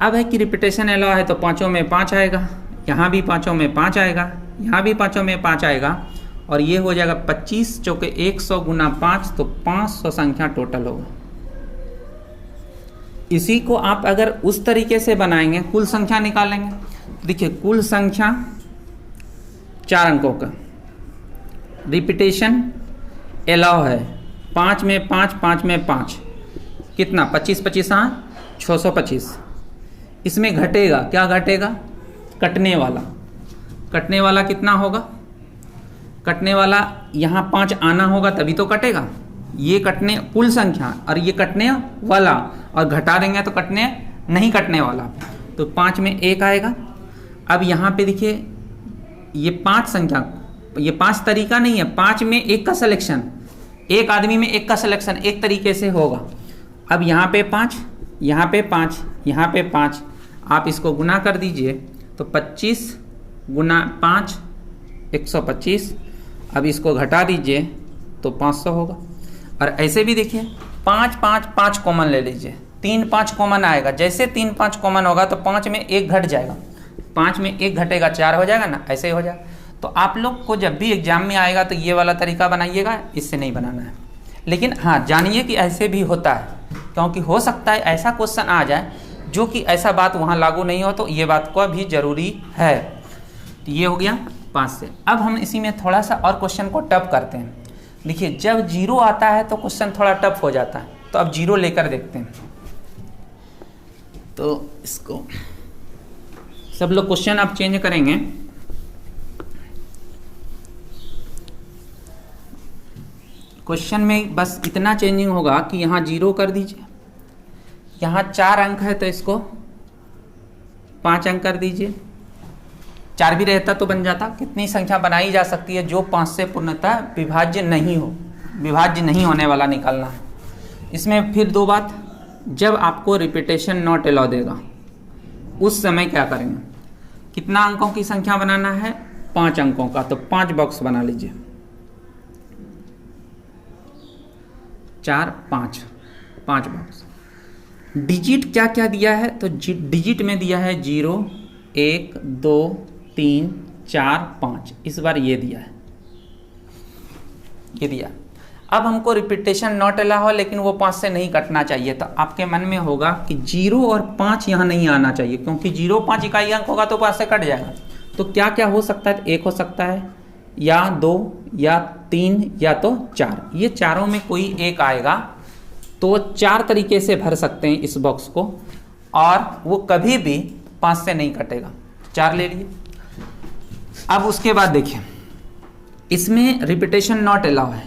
अब है कि रिपीटेशन अलाउ है तो 5 में 5 आएगा, यहाँ भी 5 में 5 आएगा, यहाँ भी 5 में 5 आएगा, और ये हो जाएगा 25 चौके 100 गुना 5, तो 500 संख्या टोटल होगा। इसी को आप अगर उस तरीके से बनाएंगे, कुल संख्या निकालेंगे। देखिए कुल संख्या 4 अंकों का, रिपीटेशन अलाउ है, 5 में 5, 5 में 5, कितना 25 25 625। इसमें घटेगा, क्या घटेगा, कटने वाला। कटने वाला कितना होगा, कटने वाला यहाँ 5 आना होगा तभी तो कटेगा। ये कटने कुल संख्या और ये कटने वाला, और घटा देंगे तो कटने नहीं कटने वाला, तो 5 में 1 आएगा। अब यहाँ पे देखिए ये 5 संख्या, ये 5 तरीका नहीं है, 5 में 1 का सिलेक्शन, एक आदमी में 1 का सिलेक्शन एक तरीके से होगा। अब यहाँ पे 5, यहाँ पे 5, यहाँ पे 5, आप इसको गुना कर दीजिए तो 25 गुना 5 125। अब इसको घटा दीजिए तो 500 होगा। और ऐसे भी देखिए 5 5 5 कॉमन ले लीजिए, 3 5 कॉमन आएगा। जैसे 3 5 कॉमन होगा तो 5 में 1 घट जाएगा, 5 में 1 घटेगा 4 हो जाएगा ना, ऐसे ही हो जाएगा। तो आप लोग को जब भी एग्जाम में आएगा तो ये वाला तरीका बनाइएगा, इससे नहीं बनाना है। लेकिन हाँ जानिए कि ऐसे भी होता है, क्योंकि हो सकता है ऐसा क्वेश्चन आ जाए जो कि ऐसा बात वहाँ लागू नहीं हो, तो ये बात को भी जरूरी है। तो ये हो गया 5 से। अब हम इसी में थोड़ा सा और क्वेश्चन को टफ करते हैं। देखिए जब 0 आता है तो क्वेश्चन थोड़ा टफ हो जाता है, तो अब 0 लेकर देखते हैं। तो इसको सब लोग क्वेश्चन आप चेंज करेंगे। क्वेश्चन में बस इतना चेंजिंग होगा कि यहाँ 0 कर दीजिए, यहाँ 4 अंक है तो इसको 5 अंक कर दीजिए। 4 भी रहता तो बन जाता। कितनी संख्या बनाई जा सकती है जो 5 से पूर्णतः विभाज्य नहीं हो, विभाज्य नहीं होने वाला निकालना है। इसमें फिर 2 बात, जब आपको रिपीटेशन नॉट अलाउ देगा उस समय क्या करेंगे, कितना अंकों की संख्या बनाना है, 5 अंकों का, तो 5 बॉक्स बना लीजिए। 4 5 5 बॉक्स। डिजिट क्या क्या दिया है, तो डिजिट में दिया है 0 1 2 3 4 5, इस बार ये दिया है, ये दिया। अब हमको रिपीटेशन नॉट अलाउ हो, लेकिन वो 5 से नहीं कटना चाहिए, तो आपके मन में होगा कि 0 और 5 यहाँ नहीं आना चाहिए, क्योंकि 0 5 इकाई अंक होगा तो 5 से कट जाएगा। तो क्या क्या हो सकता है, 1 हो सकता है या 2 या 3 या तो 4, ये चारों में कोई एक आएगा। तो 4 तरीके से भर सकते हैं इस बॉक्स को, और वो कभी भी 5 से नहीं कटेगा। 4 ले लिए। अब उसके बाद देखिए इसमें रिपीटेशन नॉट अलाउ है।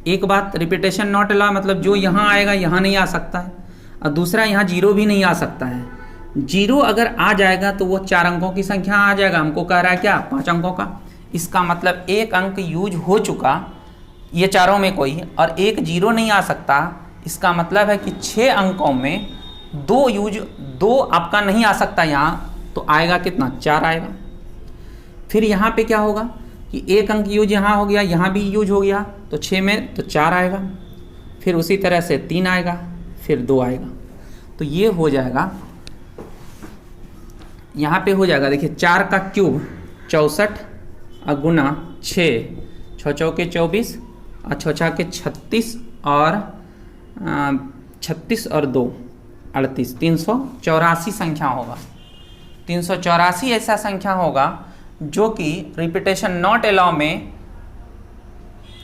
एक बात, रिपीटेशन नॉट अलाउ मतलब जो यहाँ आएगा यहाँ नहीं आ सकता है, और दूसरा यहाँ 0 भी नहीं आ सकता है। 0 अगर आ जाएगा तो वो 4 अंकों की संख्या आ जाएगा, हमको कह रहा है क्या, 5 अंकों का। इसका मतलब 1 अंक यूज हो चुका ये चारों में कोई, और 1 0 नहीं आ सकता। इसका मतलब है कि 6 अंकों में 2 आपका नहीं आ सकता यहाँ, तो आएगा कितना, 4 आएगा। फिर यहाँ पे क्या होगा कि 1 अंक यूज यहाँ हो गया, यहाँ भी यूज हो गया, तो 6 में तो 4 आएगा। फिर उसी तरह से 3 आएगा, फिर 2 आएगा। तो ये हो जाएगा, यहाँ पे हो जाएगा, देखिए 4 का क्यूब 64 और गुना 6, 6 चौके 24 और 6 छक्के 36 और 36 और 2 38, 384 संख्या होगा। 384 ऐसा संख्या होगा जो कि रिपीटेशन नॉट अलाउ में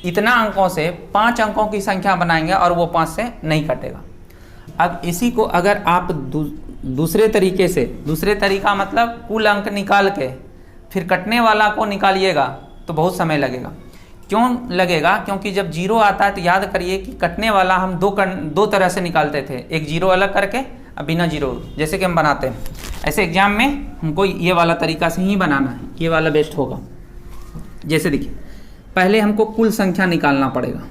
इतना अंकों से 5 अंकों की संख्या बनाएंगे और वो 5 से नहीं कटेगा। अब इसी को अगर आप दूसरे तरीके से, दूसरे तरीका मतलब कुल अंक निकाल के फिर कटने वाला को निकालिएगा तो बहुत समय लगेगा। क्यों लगेगा, क्योंकि जब 0 आता है तो याद करिए कि कटने वाला हम दो तरह से निकालते थे, एक 0 अलग करके अब बिना 0, जैसे कि हम बनाते हैं। ऐसे एग्जाम में हमको ये वाला तरीका से ही बनाना है, ये वाला बेस्ट होगा। जैसे देखिए पहले हमको कुल संख्या निकालना पड़ेगा,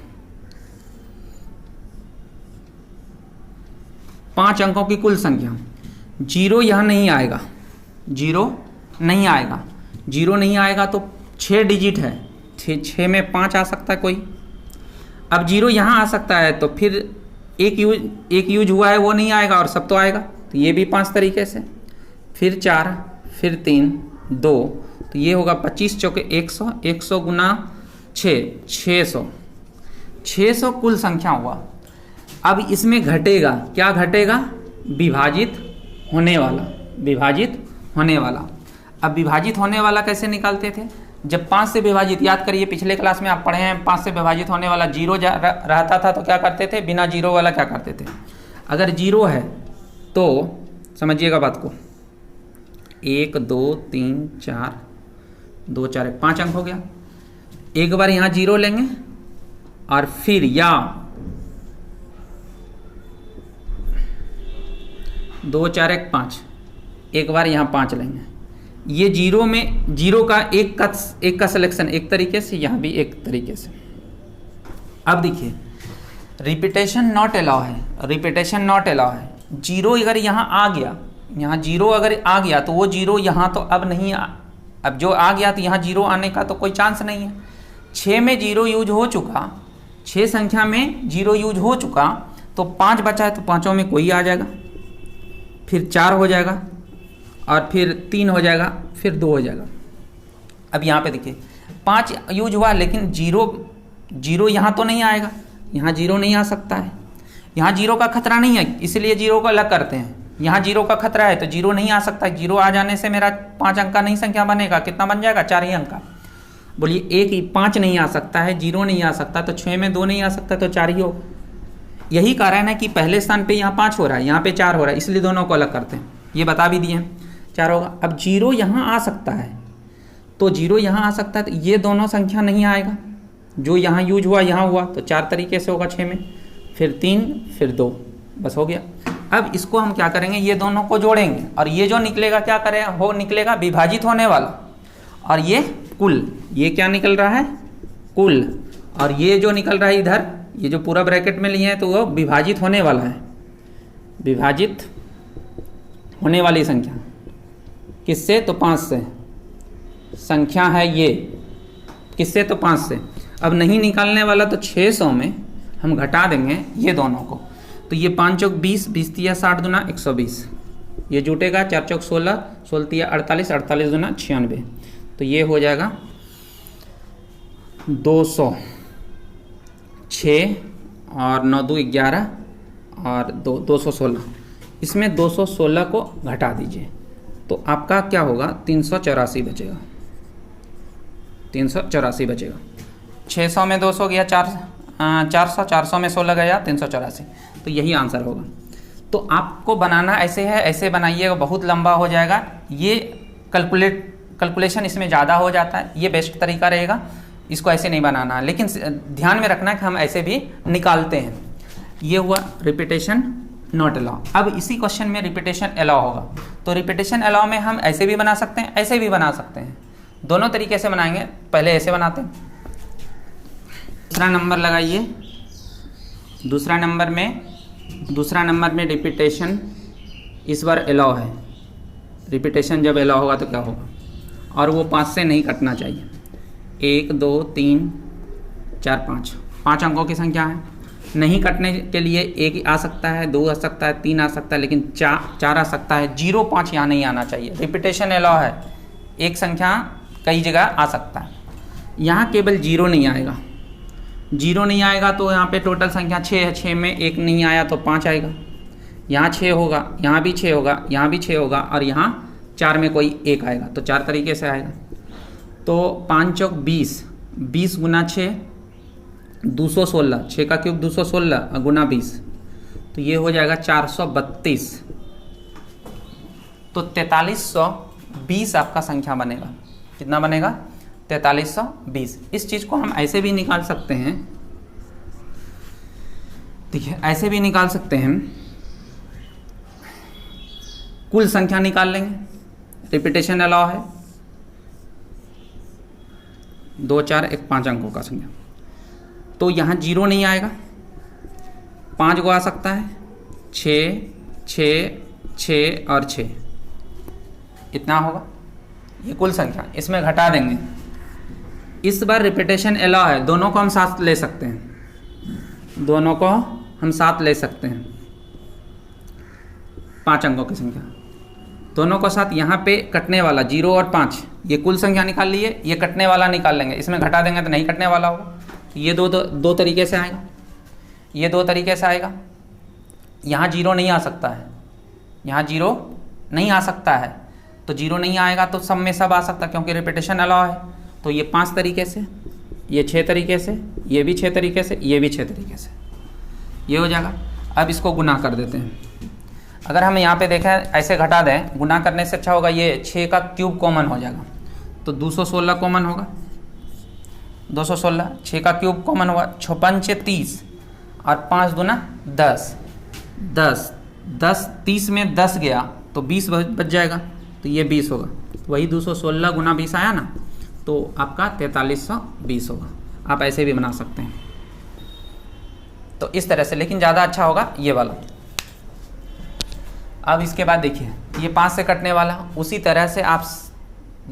5 अंकों की कुल संख्या। 0 यहाँ नहीं आएगा, 0 नहीं आएगा, 0 नहीं आएगा तो 6 डिजिट है, 6 में 5 आ सकता है कोई। अब 0 यहाँ आ सकता है तो फिर एक यूज हुआ है वो नहीं आएगा और सब तो आएगा, तो ये भी 5 तरीके से। फिर 4, फिर 3, 2, तो ये होगा 25 चौके 100, 100 गुना 6, 600, 600 कुल संख्या हुआ। अब इसमें घटेगा, क्या घटेगा, विभाजित होने वाला, विभाजित होने वाला। अब विभाजित होने वाला कैसे निकालते थे, जब 5 से विभाजित, याद करिए पिछले क्लास में आप पढ़े हैं, 5 से विभाजित होने वाला 0 रहता था तो क्या करते थे, बिना 0 वाला क्या करते थे। अगर 0 है तो समझिएगा बात को, 1 2 3 4, 2 4 5 अंक हो गया। एक बार यहाँ 0 लेंगे और फिर या 2 4 1 5, एक बार यहाँ 5 लेंगे। ये 0 में 0 का एक का सिलेक्शन एक तरीके से, यहाँ भी एक तरीके से। अब देखिए रिपीटेशन नॉट अलाउ है, रिपीटेशन नॉट अलाउ है। 0 अगर यहाँ आ गया, यहाँ 0 अगर आ गया तो वो 0 यहाँ तो अब नहीं अब जो आ गया तो यहाँ 0 आने का तो कोई चांस नहीं है। 6 में 0 यूज हो चुका, 6 संख्या में 0 यूज हो चुका, तो 5 बचा है तो 5 में कोई आ जाएगा, फिर 4 हो जाएगा और फिर 3 हो जाएगा, फिर 2 हो जाएगा। अब यहाँ पे देखिए 5 यूज हुआ, लेकिन जीरो यहाँ तो नहीं आएगा, यहाँ जीरो नहीं आ सकता है, यहाँ जीरो का खतरा नहीं है, इसलिए जीरो को अलग करते हैं। यहाँ जीरो का खतरा है तो जीरो नहीं आ सकता, जीरो आ जाने से मेरा 5 अंक का नहीं संख्या बनेगा, कितना बन जाएगा 4 ही अंक का। बोलिए एक ही 5 नहीं आ सकता है, जीरो नहीं आ सकता, तो 6 में 2 नहीं आ सकता, तो 4 ही होगा। यही कारण है कि पहले स्थान पे यहाँ 5 हो रहा है, यहाँ पे 4 हो रहा है, इसलिए दोनों को अलग करते हैं। ये बता भी दिए हैं 4 होगा। अब जीरो यहाँ आ सकता है, तो जीरो यहाँ आ सकता है, तो ये दोनों संख्या नहीं आएगा, जो यहाँ यूज हुआ यहाँ हुआ, तो 4 तरीके से होगा 6 में, फिर 3 फिर 2, बस हो गया। अब इसको हम क्या करेंगे, ये दोनों को जोड़ेंगे और ये जो निकलेगा क्या करेगा, हो निकलेगा विभाजित होने वाला, और ये कुल, ये क्या निकल रहा है कुल, और ये जो निकल रहा है इधर, ये जो पूरा ब्रैकेट में लिए हैं तो वो विभाजित होने वाला है, विभाजित होने वाली संख्या किससे, तो 5 से संख्या है ये, किससे, तो 5 से। अब नहीं निकालने वाला तो 600 में हम घटा देंगे ये दोनों को, तो ये 5 चौक 20, 20 तिया 60 दूना 120, ये जुटेगा 4 चौक 16, 16 तिया 48, 48 दूना 96, तो ये हो जाएगा 200, 6 और 9 2 11 और 216, इसमें 216 को घटा दीजिए तो आपका क्या होगा 384 बचेगा, 384 बचेगा। 600 में 200 गया 400, 400 में 16 गया 384, तो यही आंसर होगा। तो आपको बनाना ऐसे है, ऐसे बनाइएगा, बहुत लंबा हो जाएगा, ये कैलकुलेशन इसमें ज़्यादा हो जाता है, ये बेस्ट तरीका रहेगा, इसको ऐसे नहीं बनाना, लेकिन ध्यान में रखना है कि हम ऐसे भी निकालते हैं। ये हुआ रिपीटेशन नॉट अलाउ। अब इसी क्वेश्चन में रिपीटेशन अलाउ होगा, तो रिपीटेशन अलाउ में हम ऐसे भी बना सकते हैं, ऐसे भी बना सकते हैं, दोनों तरीके से बनाएंगे। पहले ऐसे बनाते हैं, दूसरा नंबर लगाइए, दूसरा नंबर में रिपीटेशन इस बार अलाउ है, रिपीटेशन जब अलाउ होगा तो क्या होगा, और वो 5 से नहीं कटना चाहिए। 1 2 3 4 5, 5 अंकों की संख्या है, नहीं कटने के लिए 1 आ सकता है, 2 आ सकता है, 3 आ सकता है, लेकिन 4 आ सकता है, 0 5 यहाँ नहीं आना चाहिए। रिपीटेशन अलाउ है, एक संख्या कई जगह आ सकता है, यहाँ केवल 0 नहीं आएगा, 0 नहीं आएगा तो यहाँ पे टोटल संख्या 6 है, 6 में 1 नहीं आया तो 5 आएगा, यहाँ 6 होगा, यहाँ भी 6 होगा, यहाँ भी 6 होगा, और यहाँ 4 में कोई 1 आएगा, तो 4 तरीके से आएगा। तो 5 चौक 20, 20 गुना 6 216, 6 का क्यूब 216 गुना 20, तो ये हो जाएगा 432, तो 4320 आपका संख्या बनेगा। कितना बनेगा 4320। इस चीज़ को हम ऐसे भी निकाल सकते हैं, देखिए ऐसे भी निकाल सकते हैं, कुल संख्या निकाल लेंगे, रिपीटेशन अलाउ है, 2 4 1 5 अंकों का संख्या, तो यहाँ 0 नहीं आएगा, 5 को आ सकता है, 6 6 6 और 6, इतना होगा ये कुल संख्या, इसमें घटा देंगे। इस बार रिपीटेशन अलाउ है, दोनों को हम साथ ले सकते हैं, दोनों को हम साथ ले सकते हैं, 5 अंकों की संख्या, दोनों को साथ। यहाँ पे कटने वाला 0 और 5, ये कुल संख्या निकाल लिए, ये कटने वाला निकाल लेंगे, इसमें घटा देंगे तो नहीं कटने वाला होगा, ये दो तरीके से आएगा, ये 2 तरीके से आएगा। यहाँ 0 नहीं आ सकता है, यहाँ 0 नहीं आ सकता है, तो 0 नहीं आएगा तो सब में सब आ सकता है, क्योंकि रिपीटेशन अलाउ है। तो ये 5 तरीके से, ये 6 तरीके से, ये भी 6 तरीके से, ये भी 6 तरीके से, ये हो जाएगा। अब इसको गुना कर देते हैं, अगर हम यहाँ पे देखें ऐसे घटा दें, गुना करने से अच्छा होगा, ये 6 का क्यूब कॉमन हो जाएगा, तो 216 कॉमन होगा, 216, 6 का क्यूब कॉमन हुआ, 6 5 30 और 5 दूना 10, 10 10 30 में 10 गया तो 20 बच जाएगा, तो ये 20 होगा, वही 216 गुना 20 आया ना, तो आपका 4320 होगा। आप ऐसे भी बना सकते हैं, तो इस तरह से, लेकिन ज़्यादा अच्छा होगा ये वाला। अब इसके बाद देखिए, ये 5 से कटने वाला, उसी तरह से आप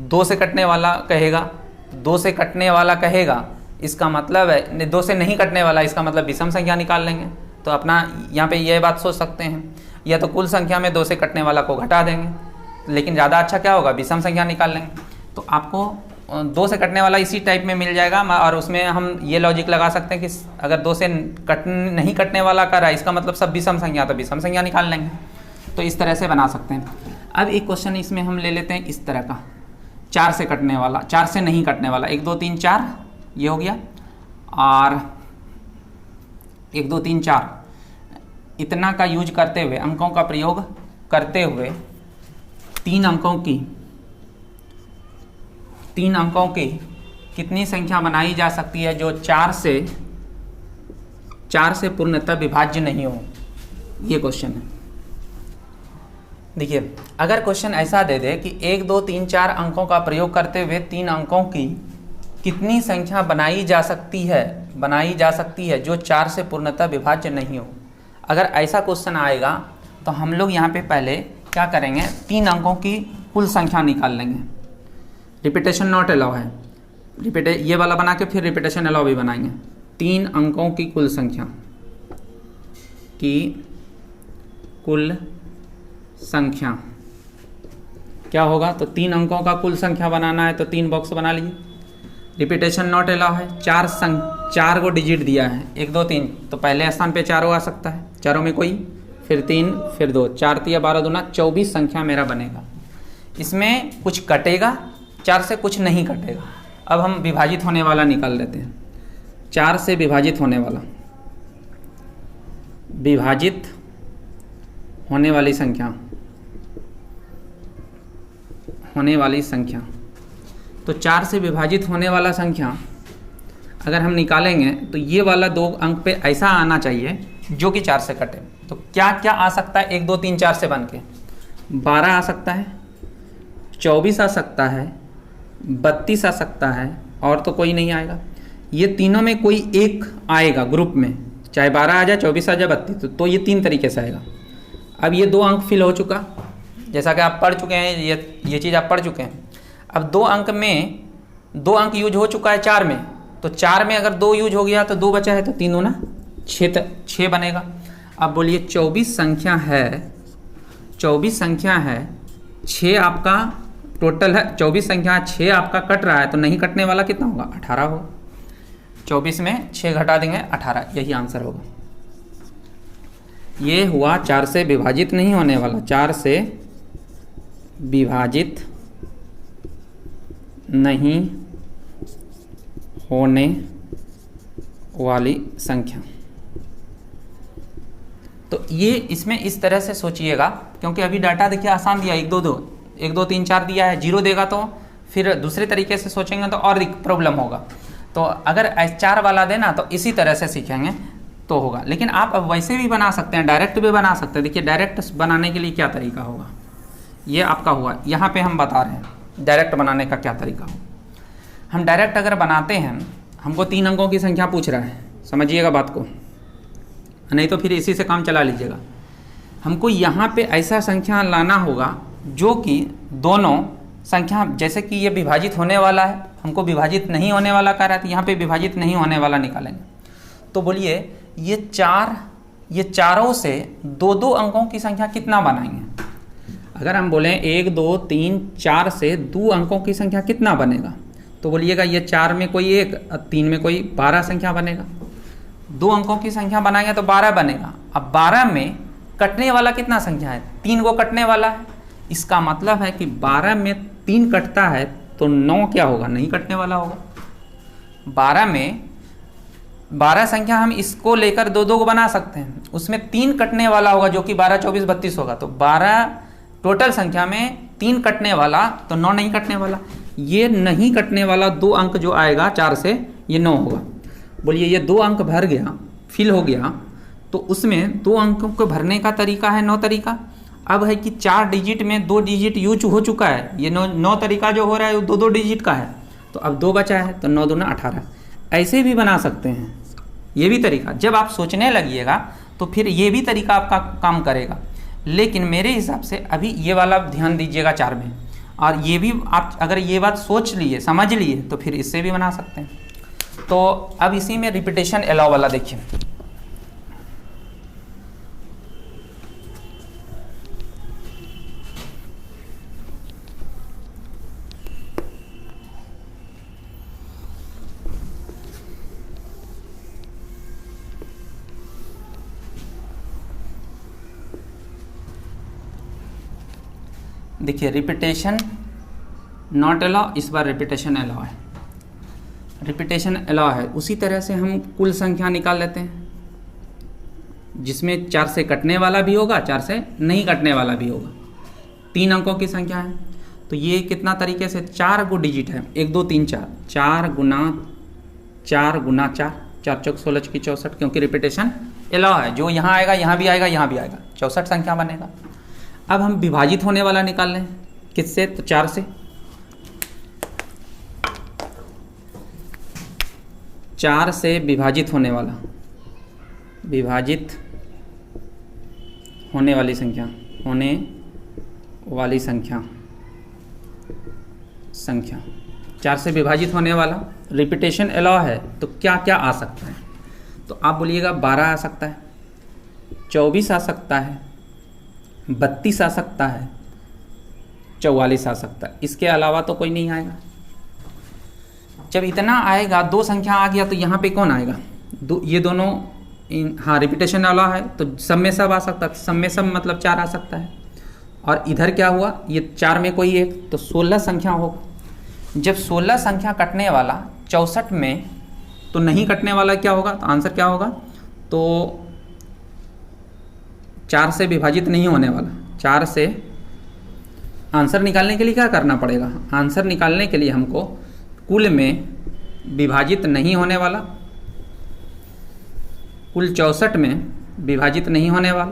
2 से कटने वाला कहेगा, 2 से कटने वाला कहेगा, इसका मतलब है 2 से नहीं कटने वाला, इसका मतलब विषम संख्या निकाल लेंगे। तो अपना यहाँ पे ये बात सोच सकते हैं, या तो कुल संख्या में 2 से कटने वाला को घटा देंगे, लेकिन ज़्यादा अच्छा क्या होगा, विषम संख्या निकाल लेंगे। तो आपको 2 से कटने वाला इसी टाइप में मिल जाएगा, और उसमें हम ये लॉजिक लगा सकते हैं कि अगर 2 से नहीं कटने वाला कर रहा है इसका मतलब सब विषम संख्या, तो विषम संख्या निकाल लेंगे। तो इस तरह से बना सकते हैं। अब एक क्वेश्चन इसमें हम ले लेते हैं इस तरह का, 4 से कटने वाला, 4 से नहीं कटने वाला, 1 2 3 4 ये हो गया, और 1 2 3 4 इतना का यूज करते हुए, अंकों का प्रयोग करते हुए 3 अंकों की कितनी संख्या बनाई जा सकती है जो 4 से पूर्णतः विभाज्य नहीं हो। ये क्वेश्चन है। देखिए, अगर क्वेश्चन ऐसा दे दे कि 1 2 3 4 अंकों का प्रयोग करते हुए 3 अंकों की कितनी संख्या बनाई जा सकती है जो 4 से पूर्णतः विभाज्य नहीं हो, अगर ऐसा क्वेश्चन आएगा तो हम लोग यहाँ पे पहले क्या करेंगे, 3 अंकों की कुल संख्या निकाल लेंगे। रिपीटेशन नॉट अलाउ है, ये वाला बना के फिर रिपीटेशन अलाउ भी बनाएंगे। 3 अंकों की कुल संख्या क्या होगा, तो 3 अंकों का कुल संख्या बनाना है तो 3 बॉक्स बना लीजिए। रिपीटेशन नॉट अलाउ है, 4 को डिजिट दिया है, 1 2 3, तो पहले स्थान पे 4 आ सकता है, चारों में कोई, फिर 3 फिर 2, 4 3 12 दूना 24 संख्या मेरा बनेगा। इसमें कुछ कटेगा, 4 से कुछ नहीं कटेगा। अब हम विभाजित होने वाला निकाल लेते हैं। 4 से विभाजित होने वाली संख्या, तो 4 से विभाजित होने वाला संख्या अगर हम निकालेंगे तो ये वाला 2 अंक पे ऐसा आना चाहिए जो कि 4 से कटे। तो क्या क्या आ सकता है 1 2 3 4 से बन के, 12 आ सकता है, 24 आ सकता है, 32 आ सकता है, और तो कोई नहीं आएगा। ये तीनों में कोई एक आएगा ग्रुप में, चाहे 12 आ जाए, 24 आ जाए, 32, तो ये 3 तरीके से आएगा। अब ये 2 अंक फिल हो चुका, जैसा कि आप पढ़ चुके हैं, ये चीज़ आप पढ़ चुके हैं। अब 2 अंक में 2 अंक यूज हो चुका है 4 में, तो 4 में अगर 2 यूज हो गया तो 2 बचा है, तो 3 दूना 6 बनेगा। अब बोलिए 24 संख्या है, 6 आपका टोटल है, 24 संख्या 6 आपका कट रहा है, तो नहीं कटने वाला कितना होगा, 18 होगा। 24 में 6 घटा देंगे 18, यही आंसर होगा। ये हुआ 4 से विभाजित नहीं होने वाला, 4 से विभाजित नहीं होने वाली संख्या। तो ये इसमें इस तरह से सोचिएगा, क्योंकि अभी डाटा देखिए आसान दिया, 1 2 3 4 दिया है, 0 देगा तो फिर दूसरे तरीके से सोचेंगे तो और प्रॉब्लम होगा। तो अगर 4 वाला देना तो इसी तरह से सीखेंगे तो होगा। लेकिन आप अब वैसे भी बना सकते हैं, डायरेक्ट भी बना सकते हैं। देखिए डायरेक्ट बनाने के लिए क्या तरीका होगा, ये आपका हुआ, यहाँ पे हम बता रहे हैं डायरेक्ट बनाने का क्या तरीका हो। हम डायरेक्ट अगर बनाते हैं, हमको 3 अंकों की संख्या पूछ रहा है, समझिएगा बात को, नहीं तो फिर इसी से काम चला लीजिएगा। हमको यहाँ पे ऐसा संख्या लाना होगा जो कि दोनों संख्या, जैसे कि ये विभाजित होने वाला है, हमको विभाजित नहीं होने वाला कह रहा है, तो यहाँ पे विभाजित नहीं होने वाला निकालेंगे। तो बोलिए ये चारों से 2 अंकों की संख्या कितना बनाएंगे। अगर हम बोलें 1 2 3 4 से 2 अंकों की संख्या कितना बनेगा, तो बोलिएगा ये 4 में कोई 1, 3 में कोई 12 संख्या बनेगा। 2 अंकों की संख्या बनाएंगे तो 12 बनेगा। अब 12 में कटने वाला कितना संख्या है, 3 को कटने वाला है। इसका मतलब है कि 12 में 3 कटता है तो 9 क्या होगा, नहीं कटने वाला होगा। 12 में 12 संख्या हम इसको लेकर 2 को बना सकते हैं, उसमें 3 कटने वाला होगा जो कि 12 24 32 होगा। तो 12 टोटल संख्या में 3 कटने वाला तो 9 नहीं कटने वाला। ये नहीं कटने वाला 2 अंक जो आएगा 4 से, ये 9 होगा। बोलिए ये 2 अंक भर गया, फिल हो गया, तो उसमें 2 अंकों को भरने का तरीका है 9 तरीका। अब है कि 4 डिजिट में 2 डिजिट यूज हो चुका है, ये 9 तरीका जो हो रहा है वो 2 डिजिट का है, तो अब 2 बचा है, तो 9 दूना 18। ऐसे भी बना सकते हैं, ये भी तरीका। जब आप सोचने लगिएगा तो फिर ये भी तरीका आपका काम करेगा। लेकिन मेरे हिसाब से अभी ये वाला ध्यान दीजिएगा 4 में, और ये भी आप अगर ये बात सोच लिए, समझ लिए, तो फिर इससे भी बना सकते हैं। तो अब इसी में रिपीटेशन अलाउ वाला देखिए। देखिए रिपीटेशन नॉट अलाउ, इस बार रिपीटेशन अलाउ है, रिपीटेशन अलाउ है। उसी तरह से हम कुल संख्या निकाल लेते हैं जिसमें 4 से कटने वाला भी होगा, 4 से नहीं कटने वाला भी होगा। 3 अंकों की संख्या है तो ये कितना तरीके से 4 गो डिजिट है, 1 2 3 4, 4 गुना 4 गुना 4, 4 चौक 16 की 64, क्योंकि रिपीटेशन अलाउ है। जो यहाँ आएगा यहाँ भी आएगा, यहाँ भी आएगा, 64 संख्या बनेगा। अब हम विभाजित होने वाला निकाल लें, किससे? तो 4 से। 4 से विभाजित होने वाला, विभाजित होने वाली संख्या, होने वाली संख्या 4 से विभाजित होने वाला, रिपीटेशन अलाउ है तो क्या क्या आ सकता है? तो आप बोलिएगा 12 आ सकता है, 24 आ सकता है, 32 आ सकता है, 44 आ सकता है। इसके अलावा तो कोई नहीं आएगा। जब इतना आएगा, 2 संख्या आ गया तो यहाँ पे कौन आएगा? ये दोनों हाँ रिपीटेशन अलाउ है तो सब में सब आ सकता है, सब में सब मतलब 4 आ सकता है। और इधर क्या हुआ, ये 4 में कोई एक, तो 16 संख्या होगा। जब 16 संख्या कटने वाला 64 में, तो नहीं कटने वाला क्या होगा? तो आंसर क्या होगा? तो 4 से विभाजित नहीं होने वाला, 4 से आंसर निकालने के लिए क्या करना पड़ेगा? आंसर निकालने के लिए हमको कुल में विभाजित नहीं होने वाला, कुल 64 में विभाजित नहीं होने वाला,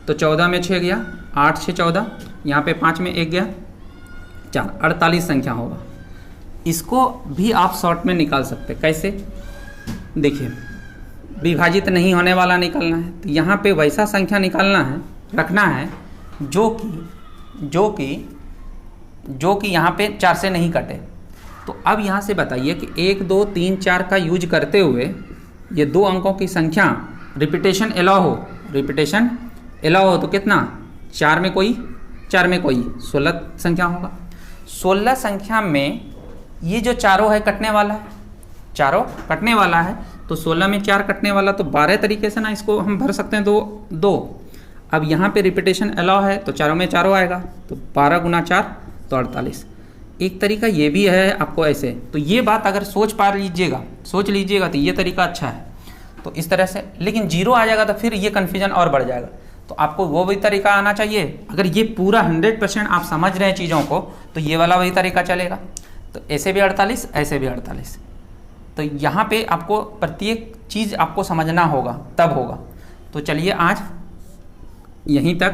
तो 14 में 6 गया, 8 6 14, यहाँ पे 5 में 1 गया, 4, 48 संख्या होगा। इसको भी आप शॉर्ट में निकाल सकते। कैसे? देखिए विभाजित नहीं होने वाला निकालना है तो यहाँ पे वैसा संख्या निकालना है, रखना है जो कि यहाँ पे 4 से नहीं कटे। तो अब यहाँ से बताइए कि 1 2 3 4 का यूज करते हुए ये 2 अंकों की संख्या रिपीटेशन अलाउ हो, रिपीटेशन अलाउ हो तो कितना? 4 में कोई 16 संख्या होगा। 16 संख्या में ये जो चारों है कटने वाला है, चारों कटने वाला है, तो 16 में 4 कटने वाला, तो 12 तरीके से ना इसको हम भर सकते हैं, दो। अब यहाँ पे रिपीटेशन अलाउ है तो चारों में चारों आएगा, तो 12 गुना 4 तो 48। एक तरीका ये भी है आपको ऐसे, तो ये बात अगर सोच लीजिएगा तो ये तरीका अच्छा है। तो इस तरह से, लेकिन 0 आ जाएगा तो फिर ये कन्फ्यूजन और बढ़ जाएगा। तो आपको वो भी तरीका आना चाहिए। अगर ये पूरा 100% आप समझ रहे हैं चीज़ों को तो ये वाला वही तरीका चलेगा। तो ऐसे भी 48, ऐसे भी 48। तो यहाँ पे आपको प्रत्येक चीज़ आपको समझना होगा, तब होगा। तो चलिए आज यहीं तक।